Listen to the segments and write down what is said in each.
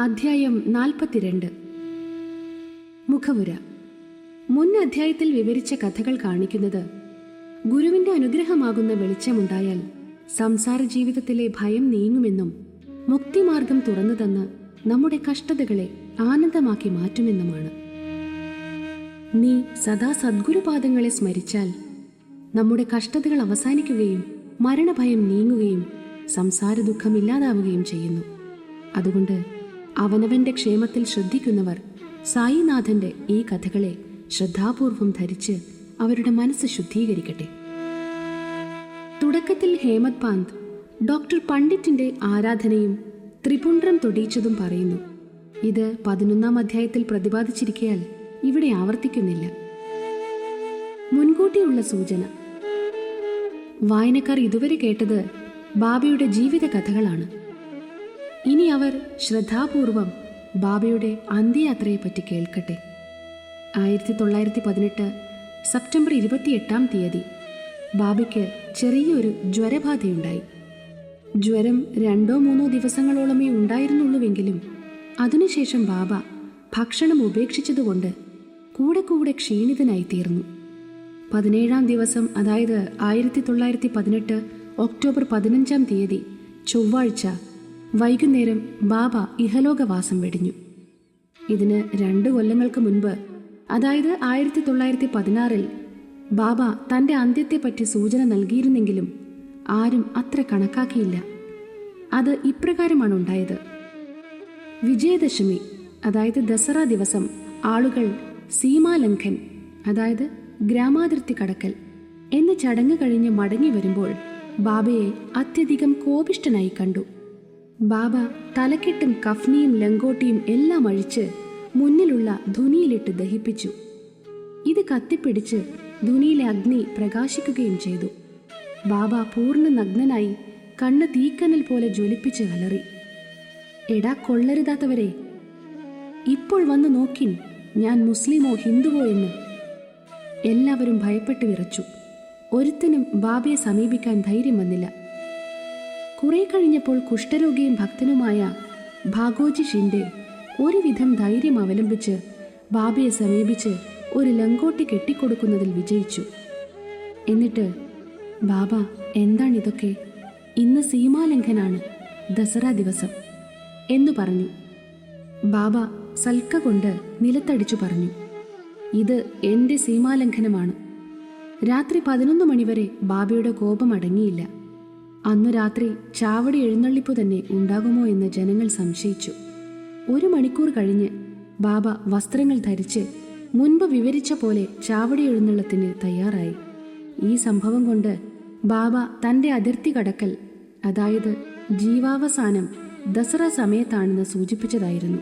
അധ്യായം 42. മുഖവുര. മുൻ അധ്യായത്തിൽ വിവരിച്ച കഥകൾ കാണിക്കുന്നത് ഗുരുവിന്റെ അനുഗ്രഹമാകുന്ന വെളിച്ചമുണ്ടായാൽ സംസാര ജീവിതത്തിലെ ഭയം നീങ്ങുമെന്നും മുക്തിമാർഗം തുറന്നു തന്ന് നമ്മുടെ കഷ്ടതകളെ ആനന്ദമാക്കി മാറ്റുമെന്നുമാണ്. നീ സദാ സദ്ഗുരുപാദങ്ങളെ സ്മരിച്ചാൽ നമ്മുടെ കഷ്ടതകൾ അവസാനിക്കുകയും മരണഭയം നീങ്ങുകയും സംസാര ദുഃഖം ഇല്ലാതാവുകയും ചെയ്യുന്നു. അതുകൊണ്ട് അവനവന്റെ ക്ഷേമത്തിൽ ശ്രദ്ധിക്കുന്നവർ സായിനാഥന്റെ ഈ കഥകളെ ശ്രദ്ധാപൂർവം ധരിച്ച് അവരുടെ മനസ്സ് ശുദ്ധീകരിക്കട്ടെ. തുടക്കത്തിൽ ഹേമത് പാന്ത് ഡോക്ടർ പണ്ഡിറ്റിന്റെ ആരാധനയും ത്രിപുണ്ഡ്രം തൊടിയിച്ചതും പറയുന്നു. ഇത് 11-ാം അധ്യായത്തിൽ പ്രതിപാദിച്ചിരിക്കയാൽ ഇവിടെ ആവർത്തിക്കുന്നില്ല. മുൻകൂട്ടിയുള്ള സൂചന. വായനക്കാർ ഇതുവരെ കേട്ടത് ബാബയുടെ ജീവിത കഥകളാണ്. ഇനി അവർ ശ്രദ്ധാപൂർവം ബാബയുടെ അന്ത്യയാത്രയെപ്പറ്റി കേൾക്കട്ടെ. 1918 സെപ്റ്റംബർ 28-ാം തീയതി ബാബയ്ക്ക് ചെറിയൊരു ജ്വരബാധയുണ്ടായി. ജ്വരം 2-3 ദിവസങ്ങളോളമേ ഉണ്ടായിരുന്നുള്ളൂവെങ്കിലും അതിനുശേഷം ബാബ ഭക്ഷണം ഉപേക്ഷിച്ചതുകൊണ്ട് കൂടെ കൂടെ ക്ഷീണിതനായിത്തീർന്നു. 17-ാം ദിവസം, അതായത് 1918 ഒക്ടോബർ 15-ാം തീയതി ചൊവ്വാഴ്ച വൈകുന്നേരം ബാബ ഇഹലോകവാസം വെടിഞ്ഞു. ഇതിന് 2 കൊല്ലങ്ങൾക്ക് മുൻപ്, അതായത് 1916-ൽ ബാബ തൻ്റെ അന്ത്യത്തെപ്പറ്റി സൂചന നൽകിയിരുന്നെങ്കിലും ആരും അത്ര കണക്കാക്കിയില്ല. അത് ഇപ്രകാരമാണ് ഉണ്ടായത്. വിജയദശമി, അതായത് ദസറ ദിവസം ആളുകൾ സീമാലംഘൻ, അതായത് ഗ്രാമാതിർത്തി കടക്കൽ എന്ന ചടങ്ങ് കഴിഞ്ഞ് മടങ്ങി വരുമ്പോൾ ബാബയെ അത്യധികം കോപിഷ്ഠനായി കണ്ടു. ബാബ തലക്കെട്ടും കഫ്നിയും ലങ്കോട്ടിയും എല്ലാം അഴിച്ച് മുന്നിലുള്ള ധുനിയിലിട്ട് ദഹിപ്പിച്ചു. ഇത് കത്തിപ്പിടിച്ച് ധുനിയിലെ അഗ്നി പ്രകാശിക്കുകയും ചെയ്തു. ബാബ പൂർണ്ണ നഗ്നനായി കണ്ണ് തീക്കനൽ പോലെ ജ്വലിപ്പിച്ച് അലറി, എടാ കൊള്ളരുതാത്തവരെ, ഇപ്പോൾ വന്ന് നോക്കിൻ ഞാൻ മുസ്ലിമോ ഹിന്ദുവോ എന്ന്. എല്ലാവരും ഭയപ്പെട്ട് വിറച്ചു. ഒരുത്തനും ബാബയെ സമീപിക്കാൻ ധൈര്യം വന്നില്ല. കുറെ കഴിഞ്ഞപ്പോൾ കുഷ്ഠരോഗിയും ഭക്തനുമായ ഭാഗോജി ഷിൻഡെ ഒരുവിധം ധൈര്യം അവലംബിച്ച് ബാബയെ സമീപിച്ച് ഒരു ലങ്കോട്ടി കെട്ടിക്കൊടുക്കുന്നതിൽ വിജയിച്ചു. എന്നിട്ട്, ബാബ, എന്താണിതൊക്കെ? ഇന്ന് സീമാലംഘനാണ്, ദസറ ദിവസം എന്നു പറഞ്ഞു. ബാബ സൽക്ക കൊണ്ട് നിലത്തടിച്ചു പറഞ്ഞു, ഇത് എൻ്റെ സീമാലംഘനമാണ്. രാത്രി 11 മണിവരെ ബാബയുടെ കോപം അടങ്ങിയില്ല. അന്നു രാത്രി ചാവടി എഴുന്നള്ളിപ്പു തന്നെ ഉണ്ടാകുമോ എന്ന് ജനങ്ങൾ സംശയിച്ചു. 1 മണിക്കൂർ കഴിഞ്ഞ് ബാബ വസ്ത്രങ്ങൾ ധരിച്ച് മുൻപ് വിവരിച്ച പോലെ ചാവടി എഴുന്നള്ളത്തിന് തയ്യാറായി. ഈ സംഭവം കൊണ്ട് ബാബ തൻ്റെ അതിർത്തി കടക്കൽ, അതായത് ജീവാവസാനം ദസറ സമയത്താണെന്ന് സൂചിപ്പിച്ചതായിരുന്നു.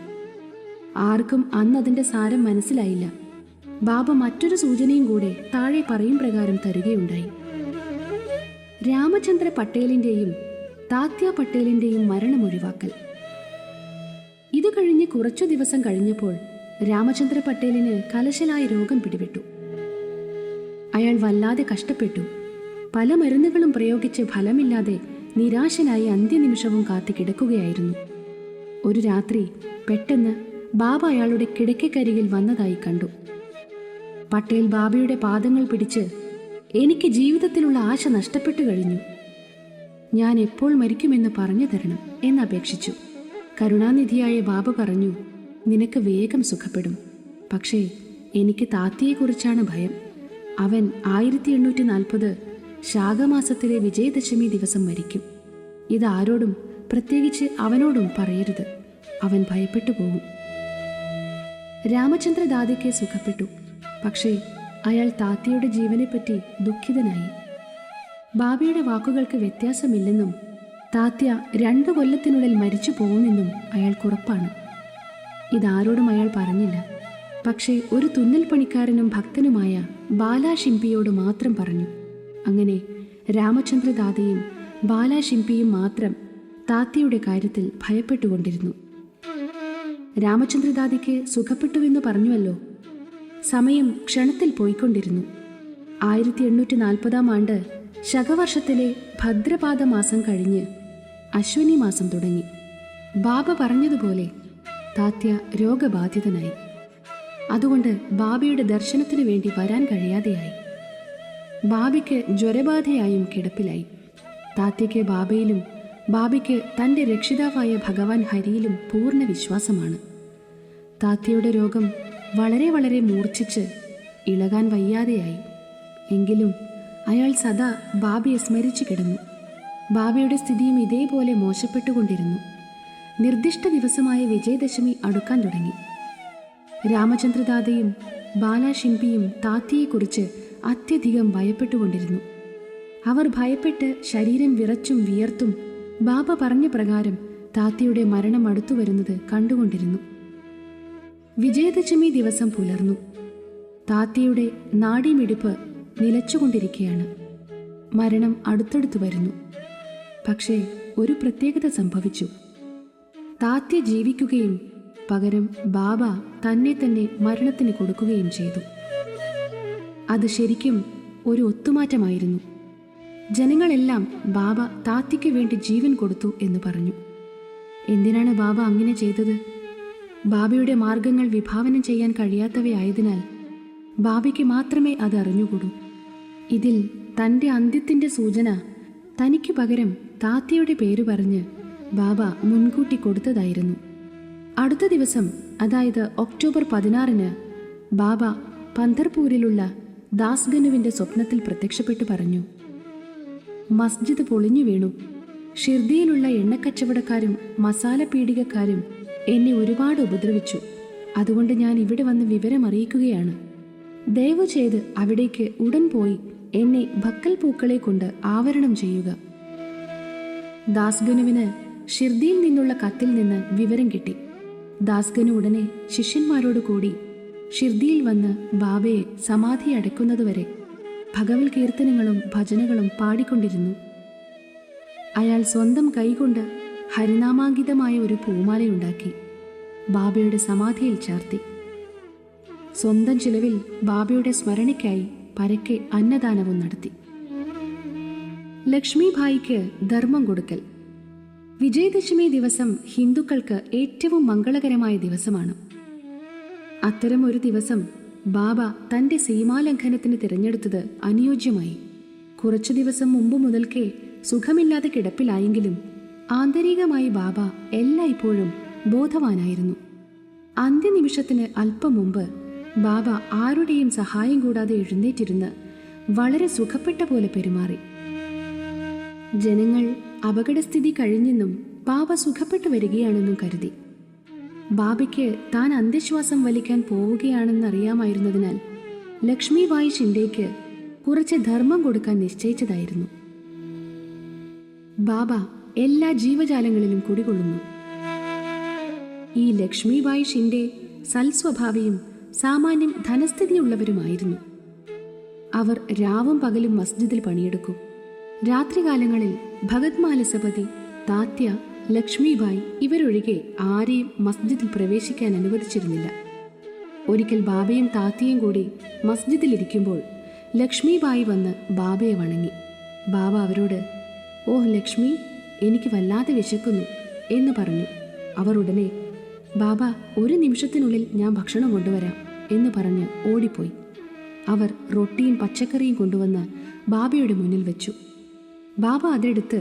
ആർക്കും അന്നതിൻ്റെ സാരം മനസ്സിലായില്ല. ബാബ മറ്റൊരു സൂചനയും കൂടെ താഴെ പറയും പ്രകാരം തരികയുണ്ടായി. രാമചന്ദ്ര പട്ടേലിന്റെയും താത്യ പട്ടേലിന്റെയും മരണമൊഴിവാക്കൽ. ഇത് കഴിഞ്ഞ് കുറച്ചു ദിവസം കഴിഞ്ഞപ്പോൾ രാമചന്ദ്ര പട്ടേലിന് കലശലായ രോഗം പിടിപെട്ടു. അയാൾ വല്ലാതെ കഷ്ടപ്പെട്ടു. പല മരുന്നുകളും പ്രയോഗിച്ച് ഫലമില്ലാതെ നിരാശനായി അന്ത്യനിമിഷവും കാത്തു കിടക്കുകയായിരുന്നു. ഒരു രാത്രി പെട്ടെന്ന് ബാബ അയാളുടെ കിടക്കക്കരികിൽ വന്നതായി കണ്ടു. പട്ടേൽ ബാബയുടെ പാദങ്ങൾ പിടിച്ച്, എനിക്ക് ജീവിതത്തിലുള്ള ആശ നഷ്ടപ്പെട്ടു കഴിഞ്ഞു, ഞാൻ എപ്പോൾ മരിക്കുമെന്ന് പറഞ്ഞു തരണം എന്നപേക്ഷിച്ചു. കരുണാനിധിയായ ബാബ പറഞ്ഞു, നിനക്ക് വേഗം സുഖപ്പെടും. പക്ഷേ എനിക്ക് താത്തിയെക്കുറിച്ചാണ് ഭയം. അവൻ 1840 ശാഖമാസത്തിലെ വിജയദശമി ദിവസം മരിക്കും. ഇതാരോടും, പ്രത്യേകിച്ച് അവനോടും പറയരുത്. അവൻ ഭയപ്പെട്ടു പോകും. രാമചന്ദ്ര ദാദിക്ക് സുഖപ്പെട്ടു. പക്ഷേ അയാൾ താത്തിയുടെ ജീവനെപ്പറ്റി ദുഃഖിതനായി. ബാബയുടെ വാക്കുകൾക്ക് വ്യത്യാസമില്ലെന്നും താത്യ 2 കൊല്ലത്തിനുള്ളിൽ മരിച്ചു പോകുമെന്നും അയാൾക്കുറപ്പാണ്. ഇതാരോടും അയാൾ പറഞ്ഞില്ല. പക്ഷേ ഒരു തുന്നൽ പണിക്കാരനും ഭക്തനുമായ ബാലാഷിംപിയോട് മാത്രം പറഞ്ഞു. അങ്ങനെ രാമചന്ദ്ര ദാദിയും ബാലാഷിംപിയും മാത്രം താത്യയുടെ കാര്യത്തിൽ ഭയപ്പെട്ടുകൊണ്ടിരുന്നു. രാമചന്ദ്രദാദിക്ക് സുഖപ്പെട്ടുവെന്ന് പറഞ്ഞുവല്ലോ. സമയം ക്ഷണത്തിൽ പോയിക്കൊണ്ടിരുന്നു. 1840-ാം ആണ്ട് ശകവർഷത്തിലെ ഭദ്രപാദ മാസം കഴിഞ്ഞ് അശ്വനി മാസം തുടങ്ങി. ബാബ പറഞ്ഞതുപോലെ താത്യ രോഗബാധിതനായി. അതുകൊണ്ട് ബാബയുടെ ദർശനത്തിനു വേണ്ടി വരാൻ കഴിയാതെയായി. ബാബയ്ക്ക് ജ്വരബാധയായും കിടപ്പിലായി. താത്യയ്ക്ക് ബാബയിലും ബാബയ്ക്ക് തൻ്റെ രക്ഷിതാവായ ഭഗവാൻ ഹരിയിലും പൂർണ്ണ വിശ്വാസമാണ്. താത്യയുടെ രോഗം വളരെ വളരെ മൂർച്ഛിച്ച് ഇളകാൻ വയ്യാതെയായി. എങ്കിലും അയാൾ സദാ ബാബയെ സ്മരിച്ചു കിടന്നു. ബാബയുടെ സ്ഥിതിയും ഇതേപോലെ മോശപ്പെട്ടുകൊണ്ടിരുന്നു. നിർദ്ദിഷ്ട ദിവസമായ വിജയദശമി അടുക്കാൻ തുടങ്ങി. രാമചന്ദ്രദാദയും ബാലാഷിംപിയും താത്യയെക്കുറിച്ച് അത്യധികം ഭയപ്പെട്ടുകൊണ്ടിരുന്നു. അവർ ഭയപ്പെട്ട് ശരീരം വിറച്ചും വിയർത്തും ബാബ പറഞ്ഞ പ്രകാരം താത്യയുടെ മരണം അടുത്തു വരുന്നത് കണ്ടുകൊണ്ടിരുന്നു. വിജയദശമി ദിവസം പുലർന്നു. താത്യയുടെ നാഡീമിടിപ്പ് നിലച്ചുകൊണ്ടിരിക്കുകയാണ്. മരണം അടുത്തടുത്തു വരുന്നു. പക്ഷേ ഒരു പ്രത്യേകത സംഭവിച്ചു. താത്യ ജീവിക്കുകയും പകരം ബാബ തന്നെ തന്നെ മരണത്തിന് കൊടുക്കുകയും ചെയ്തു. അത് ശരിക്കും ഒരു ഒത്തുമാറ്റമായിരുന്നു. ജനങ്ങളെല്ലാം ബാബ താത്യയ്ക്ക് വേണ്ടി ജീവൻ കൊടുത്തു എന്ന് പറഞ്ഞു. എന്തിനാണ് ബാബ അങ്ങനെ ചെയ്തത്? ബാബയുടെ മാർഗങ്ങൾ വിഭാവനം ചെയ്യാൻ കഴിയാത്തവയായതിനാൽ ബാബയ്ക്ക് മാത്രമേ അത് അറിഞ്ഞുകൂടൂ. ഇതിൽ തൻ്റെ അന്ത്യത്തിൻ്റെ സൂചന തനിക്ക് പകരം താത്യയുടെ പേര് പറഞ്ഞ് ബാബ മുൻകൂട്ടി കൊടുത്തതായിരുന്നു. അടുത്ത ദിവസം, അതായത് ഒക്ടോബർ 16-ന് ബാബ പന്ധർപൂരിലുള്ള ദാസ്ഗനുവിൻ്റെ സ്വപ്നത്തിൽ പ്രത്യക്ഷപ്പെട്ടു പറഞ്ഞു, മസ്ജിദ് പൊളിഞ്ഞു വീണു. ഷിർദിയിലുള്ള എണ്ണക്കച്ചവടക്കാരും മസാല പീടികക്കാരും എന്നെ ഒരുപാട് ഉപദ്രവിച്ചു. അതുകൊണ്ട് ഞാൻ ഇവിടെ വന്ന് വിവരം അറിയിക്കുകയാണ്. ദയവു ചെയ്ത് അവിടേക്ക് ഉടൻ പോയി എന്നെ ഭക്കൽ പൂക്കളെ കൊണ്ട് ആവരണം ചെയ്യുക. ദാസ്ഗനുവിന് ഷിർദിയിൽ നിന്നുള്ള കത്തിൽ നിന്ന് വിവരം കിട്ടി. ദാസ്ഗനു ഉടനെ ശിഷ്യന്മാരോട് കൂടി ഷിർദിയിൽ വന്ന് ബാബയെ സമാധി അടയ്ക്കുന്നതുവരെ ഭഗവത് കീർത്തനങ്ങളും ഭജനകളും പാടിക്കൊണ്ടിരുന്നു. അയാൾ സ്വന്തം കൈകൊണ്ട് ഹരിനാമാങ്കിതമായ ഒരു പൂമാലയുണ്ടാക്കി ബാബയുടെ സമാധിയിൽ ചാർത്തി. സ്വന്തം ചിലവിൽ ബാബയുടെ സ്മരണയ്ക്കായി പരക്കെ അന്നദാനവും നടത്തി. ലക്ഷ്മിഭായിക്ക് ധർമ്മം കൊടുക്കൽ. വിജയദശമി ദിവസം ഹിന്ദുക്കൾക്ക് ഏറ്റവും മംഗളകരമായ ദിവസമാണ്. അത്തരം ഒരു ദിവസം ബാബ തൻ്റെ സീമാലംഘനത്തിന് തിരഞ്ഞെടുത്തത് അനുയോജ്യമായി. കുറച്ചു ദിവസം മുമ്പ് മുതൽക്കേ സുഖമില്ലാതെ കിടപ്പിലായെങ്കിലും ആന്തരികമായി ബാബ എല്ലായ്പ്പോഴും ബോധവാനായിരുന്നു. അന്ത്യനിമിഷത്തിന് അല്പം മുമ്പ് ബാബ ആരുടെയും സഹായം കൂടാതെ എഴുന്നേറ്റിരുന്ന് വളരെ സുഖപ്പെട്ട പോലെ പെരുമാറി. ജനങ്ങൾ അപകടസ്ഥിതി കഴിഞ്ഞെന്നും ബാബ സുഖപ്പെട്ടു വരികയാണെന്നും കരുതി. ബാബയ്ക്ക് താൻ അന്ത്യശ്വാസം വലിക്കാൻ പോവുകയാണെന്നറിയാമായിരുന്നതിനാൽ ലക്ഷ്മിബായി ഷിൻഡേക്ക് കുറച്ച് ധർമ്മം കൊടുക്കാൻ നിശ്ചയിച്ചതായിരുന്നു. ബാബ എല്ലാ ജീവജാലങ്ങളിലും കുടികൊള്ളുന്നു. ഈ ലക്ഷ്മിബായി ഷിൻഡെ സൽസ്വഭാവിയും സാമാന്യം ധനസ്ഥിതിയുള്ളവരുമായിരുന്നു. അവർ രാവും പകലും മസ്ജിദിൽ പണിയെടുക്കും. രാത്രികാലങ്ങളിൽ ഭഗത് മാലസപതി, താത്യ, ലക്ഷ്മിബായി ഇവരൊഴികെ ആരെയും മസ്ജിദിൽ പ്രവേശിക്കാൻ അനുവദിച്ചിരുന്നില്ല. ഒരിക്കൽ ബാബയും താത്യയും കൂടി മസ്ജിദിലിരിക്കുമ്പോൾ ലക്ഷ്മിബായി വന്ന് ബാബയെ വണങ്ങി. ബാബ അവരോട്, ഓഹ് ലക്ഷ്മി, എനിക്ക് വല്ലാതെ വിശക്കുന്നു എന്ന് പറഞ്ഞു. അവർ ഉടനെ, ബാബ, ഒരു നിമിഷത്തിനുള്ളിൽ ഞാൻ ഭക്ഷണം കൊണ്ടുവരാം എന്ന് പറഞ്ഞ് ഓടിപ്പോയി. അവർ റൊട്ടിയും പച്ചക്കറിയും കൊണ്ടുവന്ന് ബാബയുടെ മുന്നിൽ വെച്ചു. ബാബ അതെടുത്ത്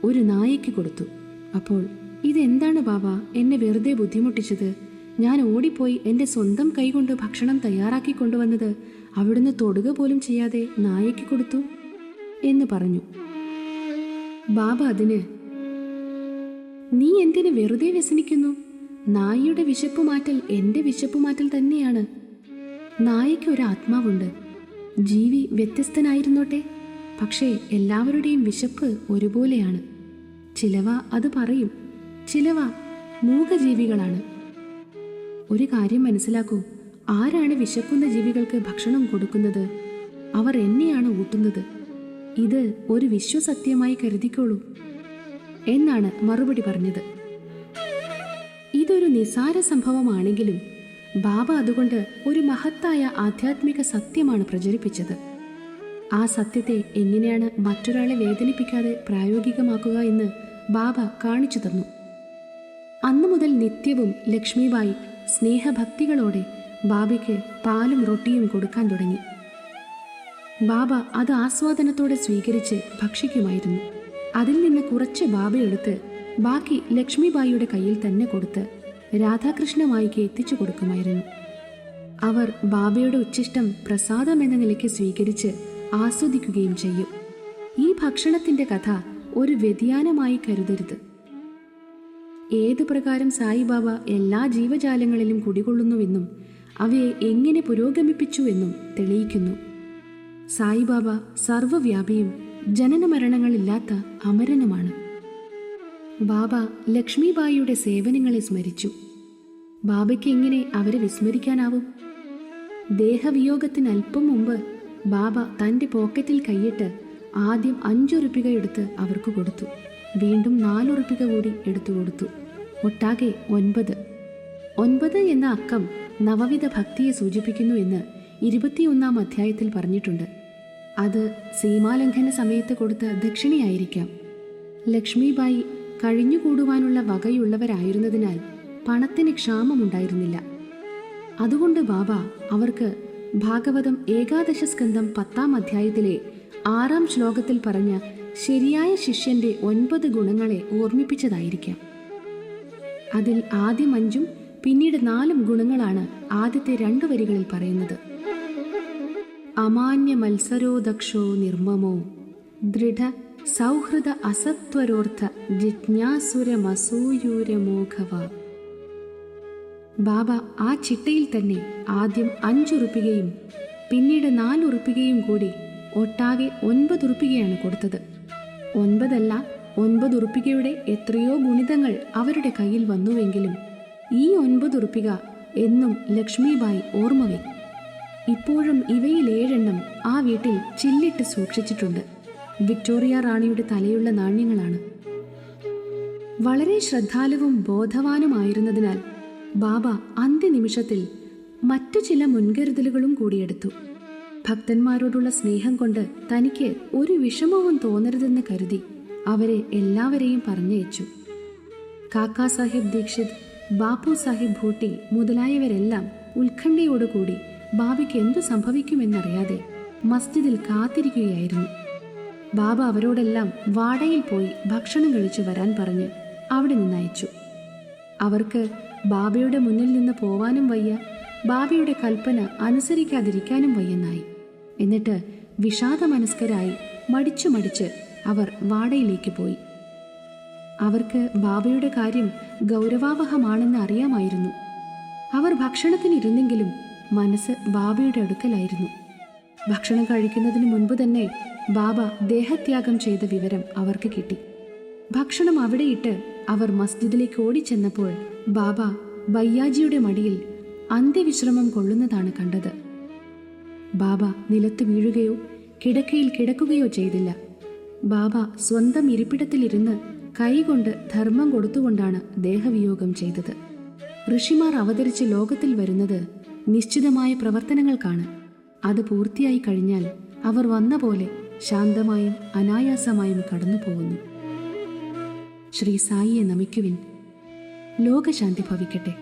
ഒരു നായയ്ക്ക് കൊടുത്തു. അപ്പോൾ, ഇതെന്താണ് ബാബ എന്നെ വെറുതെ ബുദ്ധിമുട്ടിച്ചത്? ഞാൻ ഓടിപ്പോയി എൻ്റെ സ്വന്തം കൈകൊണ്ട് ഭക്ഷണം തയ്യാറാക്കി കൊണ്ടുവന്നത് അവിടുന്ന് തൊടുക പോലും ചെയ്യാതെ നായയ്ക്ക് കൊടുത്തു എന്ന് പറഞ്ഞു. ബാബ അതിന്, നീ എന്തിന് വെറുതെ വ്യസനിക്കുന്നു? നായയുടെ വിശപ്പ് മാറ്റൽ എൻ്റെ വിശപ്പ് മാറ്റൽ തന്നെയാണ്. നായയ്ക്ക് ഒരു ആത്മാവുണ്ട്. ജീവി വ്യത്യസ്തനായിരുന്നോട്ടെ, പക്ഷേ എല്ലാവരുടെയും വിശപ്പ് ഒരുപോലെയാണ്. ചിലവ അത് പറയും, ചിലവ മൂകജീവികളാണ്. ഒരു കാര്യം മനസ്സിലാക്കൂ, ആരാണ് വിശക്കുന്ന ജീവികൾക്ക് ഭക്ഷണം കൊടുക്കുന്നത്? അവർ എന്നെയാണ് ഊട്ടുന്നത്. ഇത് ഒരു വിശ്വസത്യമായി കരുതിക്കോളൂ എന്നാണ് മറുപടി പറഞ്ഞത്. ഇതൊരു നിസാര സംഭവമാണെങ്കിലും ബാബ അതുകൊണ്ട് ഒരു മഹത്തായ ആധ്യാത്മിക സത്യമാണ് പ്രചരിപ്പിച്ചത്. ആ സത്യത്തെ എങ്ങനെയാണ് മറ്റൊരാളെ വേദനിപ്പിക്കാതെ പ്രായോഗികമാക്കുക എന്ന് ബാബ കാണിച്ചു തന്നു. അന്നു മുതൽ നിത്യവും ലക്ഷ്മിബായി സ്നേഹഭക്തികളോടെ ബാബയ്ക്ക് പാലും റൊട്ടിയും കൊടുക്കാൻ തുടങ്ങി. ബാബ അത് ആസ്വാദനത്തോടെ സ്വീകരിച്ച് ഭക്ഷിക്കുമായിരുന്നു. അതിൽ നിന്ന് കുറച്ച് ബാബയെടുത്ത് ബാക്കി ലക്ഷ്മിബായിയുടെ കയ്യിൽ തന്നെ കൊടുത്ത് രാധാകൃഷ്ണമായിക്ക് എത്തിച്ചു കൊടുക്കുമായിരുന്നു. അവർ ബാബയുടെ ഉച്ഛിഷ്ടം പ്രസാദം എന്ന നിലയ്ക്ക് സ്വീകരിച്ച് ആസ്വദിക്കുകയും ചെയ്യും. ഈ ഭക്ഷണത്തിന്റെ കഥ ഒരു വ്യതിയാനമായി കരുതരുത്. ഏതു പ്രകാരം സായിബാബ എല്ലാ ജീവജാലങ്ങളിലും കുടികൊള്ളുന്നുവെന്നും അവയെ എങ്ങനെ പുരോഗമിപ്പിച്ചുവെന്നും തെളിയിക്കുന്നു. സായിബാബ സർവവ്യാപിയും ജനനമരണങ്ങളില്ലാത്ത അമരനുമാണ്. ബാബ ലക്ഷ്മിബായിയുടെ സേവനങ്ങളെ സ്മരിച്ചു. ബാബയ്ക്ക് എങ്ങനെ അവരെ വിസ്മരിക്കാനാവും? ദേഹവിയോഗത്തിന് അല്പം മുമ്പ് ബാബ തൻ്റെ പോക്കറ്റിൽ കൈയിട്ട് ആദ്യം 5 ഉറുപ്പിക എടുത്ത് അവർക്ക് കൊടുത്തു. വീണ്ടും 4 ഉറുപ്പിക കൂടി എടുത്തു കൊടുത്തു. ഒട്ടാകെ 9. 9 എന്ന അക്കം നവവിധ ഭക്തിയെ സൂചിപ്പിക്കുന്നു എന്ന് 21-ാം അധ്യായത്തിൽ പറഞ്ഞിട്ടുണ്ട്. അത് സീമാലംഘന സമയത്ത് കൊടുത്ത ദക്ഷിണയായിരിക്കാം. ലക്ഷ്മിബായി കഴിഞ്ഞുകൂടുവാനുള്ള വകയുള്ളവരായിരുന്നതിനാൽ പണത്തിന് ക്ഷാമമുണ്ടായിരുന്നില്ല. അതുകൊണ്ട് ബാബ അവർക്ക് ഭാഗവതം ഏകാദശ സ്കന്ധം 10-ാം അധ്യായത്തിലെ 6-ാം ശ്ലോകത്തിൽ പറഞ്ഞ ശരിയായ ശിഷ്യന്റെ 9 ഗുണങ്ങളെ ഓർമ്മിപ്പിച്ചതായിരിക്കാം. അതിൽ ആദ്യം 5-ഉം പിന്നീട് 4-ഉം ഗുണങ്ങളാണ് ആദ്യത്തെ 2 വരികളിൽ പറയുന്നത്. അമാന്യ മത്സരോദക്ഷോ നിർമ്മമോ ദൃഢ സൗഹൃദ അസത്വരോർത്ഥ ജിജ്ഞാസുരമസൂയൂരമോഘവ. ബാബ ആ ചിട്ടയിൽ തന്നെ ആദ്യം 5 ഉറുപ്പികയും പിന്നീട് 4 ഉറുപ്പികയും കൂടി ഒട്ടാകെ 9 ഉറുപ്പികയാണ് കൊടുത്തത്. 9 അല്ല, 9 ഉറുപ്പികയുടെ എത്രയോ ഗുണിതങ്ങൾ അവരുടെ കയ്യിൽ വന്നുവെങ്കിലും ഈ 9 ഉറുപ്പിക എന്നും ലക്ഷ്മിബായി ഓർമ്മവെ. ഇപ്പോഴും ഇവയിൽ 7 എണ്ണം ആ വീട്ടിൽ ചില്ലിട്ട് സൂക്ഷിച്ചിട്ടുണ്ട്. വിക്ടോറിയ റാണിയുടെ തലയുള്ള നാണ്യങ്ങളാണ്. വളരെ ശ്രദ്ധാലുവും ബോധവാനുമായിരുന്നതിനാൽ ബാബ അന്ത്യനിമിഷത്തിൽ മറ്റു ചില മുൻകരുതലുകളും കൂടിയെടുത്തു. ഭക്തന്മാരോടുള്ള സ്നേഹം കൊണ്ട് തനിക്ക് ഒരു വിഷമവും തോന്നരുതെന്ന് കരുതി അവരെ എല്ലാവരെയും പറഞ്ഞയച്ചു. കാക്കാ സാഹിബ് ദീക്ഷിത്, ബാപ്പു സാഹിബ് ഭൂട്ടി മുതലായവരെല്ലാം ഉത്കണ്ഠയോടുകൂടി ബാബയ്ക്ക് എന്തു സംഭവിക്കുമെന്നറിയാതെ മസ്ജിദിൽ കാത്തിരിക്കുകയായിരുന്നു. ബാബ അവരോടെല്ലാം വാടയിൽ പോയി ഭക്ഷണം കഴിച്ചു വരാൻ പറഞ്ഞ് അവിടെ നിന്നയച്ചു. അവർക്ക് ബാബയുടെ മുന്നിൽ നിന്ന് പോവാനും വയ്യ, ബാബയുടെ കൽപ്പന അനുസരിക്കാതിരിക്കാനും വയ്യെന്നായി. എന്നിട്ട് വിഷാദമനസ്കരായി മടിച്ചു അവർ വാടയിലേക്ക് പോയി. അവർക്ക് ബാബയുടെ കാര്യം ഗൗരവാവഹമാണെന്ന് അറിയാമായിരുന്നു. അവർ ഭക്ഷണത്തിനിരുന്നെങ്കിലും മനസ്സ് ബാബയുടെ അടുക്കലായിരുന്നു. ഭക്ഷണം കഴിക്കുന്നതിന് മുൻപ് തന്നെ ബാബ ദേഹത്യാഗം ചെയ്ത വിവരം അവർക്ക് കിട്ടി. ഭക്ഷണം അവിടെയിട്ട് അവർ മസ്ജിദിലേക്ക് ഓടിച്ചെന്നപ്പോൾ ബാബ ബയ്യാജിയുടെ മടിയിൽ അന്ത്യവിശ്രമം കൊള്ളുന്നതാണ് കണ്ടത്. ബാബ നിലത്ത് വീഴുകയോ കിടക്കയിൽ കിടക്കുകയോ ചെയ്തില്ല. ബാബ സ്വന്തം ഇരിപ്പിടത്തിലിരുന്ന് കൈകൊണ്ട് ധർമ്മം കൊടുത്തുകൊണ്ടാണ് ദേഹവിയോഗം ചെയ്തത്. ഋഷിമാർ അവതരിച്ച് ലോകത്തിൽ വരുന്നത് നിശ്ചിതമായ പ്രവർത്തനങ്ങൾക്കാണ്. അത് പൂർത്തിയായി കഴിഞ്ഞാൽ അവർ വന്ന പോലെ ശാന്തമായും അനായാസമായും കടന്നു പോകുന്നു. ശ്രീ സായിയെ നമിക്കുവിൻ. ലോകശാന്തി ഭവിക്കട്ടെ.